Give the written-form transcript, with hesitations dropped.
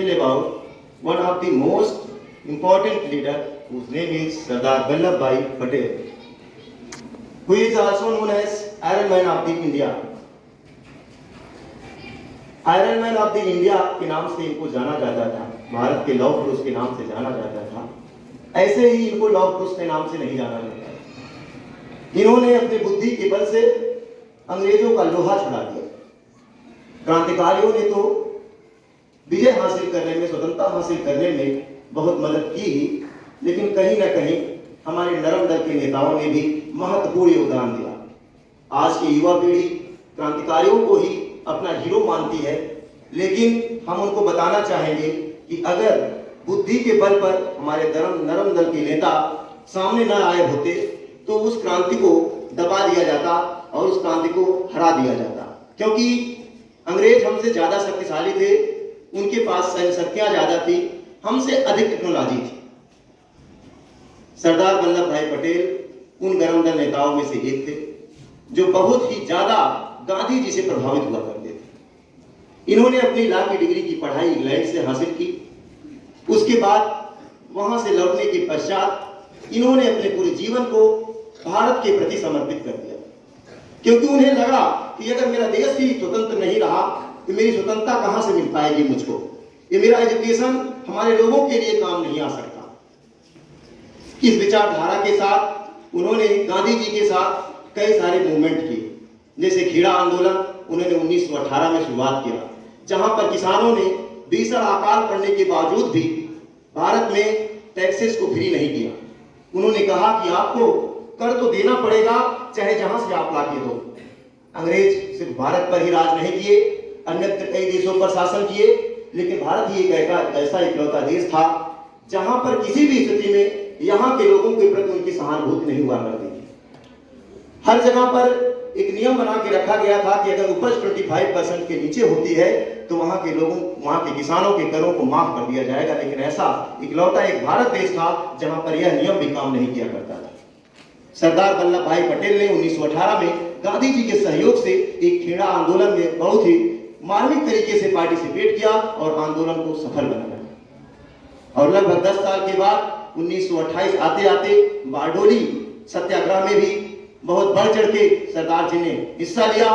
tell about one of the most important leader whose name is Sardar Vallabhbhai Patel, who is also known as Iron Man of the India. Iron man of the India के नाम से इनको जाना जाता था, भारत के लौह पुरुष के नाम से जाना जाता था। ऐसे ही इनको लौह पुरुष के नाम से नहीं जाना जाता। इन्होंने अपनी बुद्धि के बल से अंग्रेजों का लोहा छुड़ा दिया। क्रांतिकारियों ने तो विजय हासिल करने में, स्वतंत्रता हासिल करने में बहुत मदद की ही, लेकिन कहीं ना कहीं हमारे नरम दल के नेताओं ने भी महत्वपूर्ण योगदान दिया। आज की युवा पीढ़ी क्रांतिकारियों को ही अपना हीरो मानती है, लेकिन हम उनको बताना चाहेंगे कि अगर बुद्धि के बल पर हमारे नरम दल के नेता सामने न आए होते तो उस क्रांति को दबा दिया जाता और उस क्रांति को हरा दिया जाता। क्योंकि अंग्रेज हमसे ज्यादा शक्तिशाली थे, उनके पास सैन्य शक्तियां ज्यादा थी, हमसे अधिक टेक्नोलॉजी थी। सरदार वल्लभ भाई पटेल उन गरम दल नेताओं में से एक थे जो बहुत ही ज्यादा गांधी जी से प्रभावित हुआ करते थे। इन्होंने अपनी लॉ की डिग्री की पढ़ाई इंग्लैंड से हासिल की। उसके बाद वहां से लौटने के पश्चात इन्होंने अपने पूरे जीवन को भारत के प्रति समर्पित कर दिया, क्योंकि उन्हें लगा कि अगर मेरा देश ही स्वतंत्र नहीं रहा तो मेरी स्वतंत्रता कहां से मिल पाएगी मुझको। ये मेरा एजुकेशन हमारे लोगों के लिए काम नहीं आ सकता। इस विचारधारा के साथ उन्होंने गांधी जी के साथ कई सारे मूवमेंट किए, जैसे खेड़ा आंदोलन उन्होंने 1918 में शुरुआत किया, जहां पर किसानों ने भीषण अकाल पड़ने के बावजूद भी भारत में टैक्सेस को फ्री नहीं किया। उन्होंने कहा कि आपको कर तो देना पड़ेगा, चाहे जहां से आप लाके दो। अंग्रेज सिर्फ भारत पर ही राज नहीं किए, अन्यत्र कई देशों पर शासन किए, लेकिन भारत ही एक ऐसा इकलौता देश था जहां पर किसी भी स्थिति में यहाँ के लोगों के प्रति उनकी सहानुभूति नहीं हुआ करती थी। हर जगह पर एक नियम बना के रखा गया था कि अगर उपज 25% के नीचे होती है तो वहां के लोगों, वहां के किसानों के करों को माफ कर दिया जाएगा। लेकिन ऐसा इकलौता एक भारत देश था जहां पर यह नियम भी काम नहीं किया करता था। सरदार वल्लभ भाई पटेल ने 1918 में गांधी जी के सहयोग से एक खेड़ा आंदोलन में बहुत ही मार्मिक तरीके से पार्टिसिपेट किया और आंदोलन को सफल बनाया। और लगभग 10 साल के बाद 1928 आते आते बारडोली सत्याग्रह में भी बहुत बढ़ चढ़ के सरदार जी ने हिस्सा लिया।